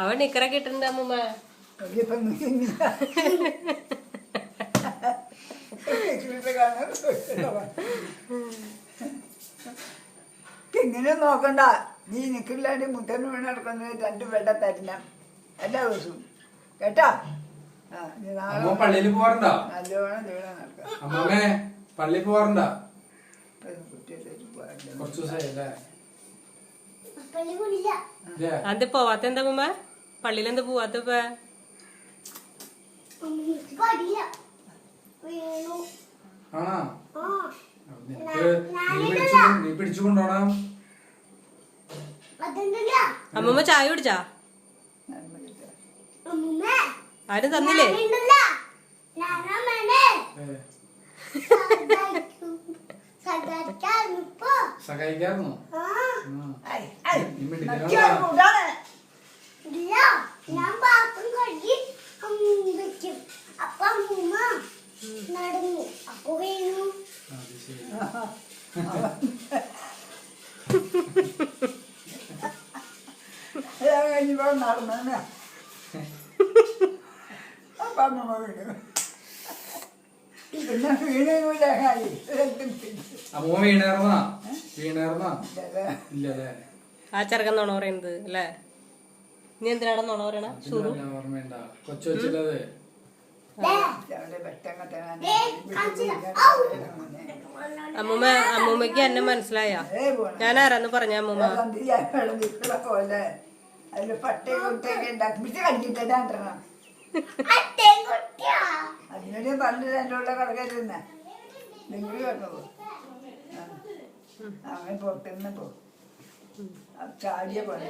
അവൻ നിക്കറൊക്കെ ഇട്ടിട്ടുണ്ട് അമ്മൂമ്മ. ഇങ്ങനെ നോക്കണ്ട, നീ നിക്കില്ലാണ്ട് മുട്ടന് വീണ് നടക്കുന്നത് 2 വെള്ള തരണം എല്ലാ ദിവസവും കേട്ടാ. പള്ളിയിൽ പോവാറുണ്ടോ? നല്ലോണം വീണാ നടക്കാം. അമ്മമ്മേ പള്ളിയിൽ പോവാറുണ്ടോ? കുട്ടികളായിട്ട് കുറച്ച് ദിവസമായില്ലേ? അത് പോവാത്ത എന്താ അമ്മൂമ്മ? പള്ളിയിൽ എന്താ പോവാത്ത? ഇപ്പൊ ആണോ? നീ പിടിച്ചു കൊണ്ടോണം. അമ്മൂമ്മ ചായ കുടിച്ചാ? ആരും തന്നില്ലേ? സഹായിക്കാറുന്നോ? ഞാൻ പാത്രം കഴുകി വെക്കും. അപ്പൊ അമ്മൂമ്മ നടന്നു, അപ്പൊ വീണു. കഴിഞ്ഞപ്പോ നടന്ന അപ്പൊ അമ്മ വീണു. പിന്നെ വീണൂല. അമ്മ വീണേർന്നാ? ഇല്ലല്ലേ? ആ ചെറുക്കൻ നുണ പറയുന്നത് അല്ലേ? നീ എന്തിനാണ് നുണ പറയണ? ഓർമ്മയുണ്ട കൊച്ചു കൊച്ചില്ലത്? അമ്മൂമ്മക്ക് എന്നെ മനസ്സിലായ? ഞാൻ ആരാന്ന് പറഞ്ഞ അമ്മൂമ്മ? അതില് പട്ടയും കുട്ടിയൊക്കെ ഉണ്ടാക്കി കടിച്ചിട്ടാ അതിനോട് പറഞ്ഞത് എൻ്റെ ഉള്ള കിടക്കരുന്ന നിങ്ങൾ കിടന്നു. അങ്ങനെ പുറത്തുനിന്ന് പോ ചാടിയ പോലെ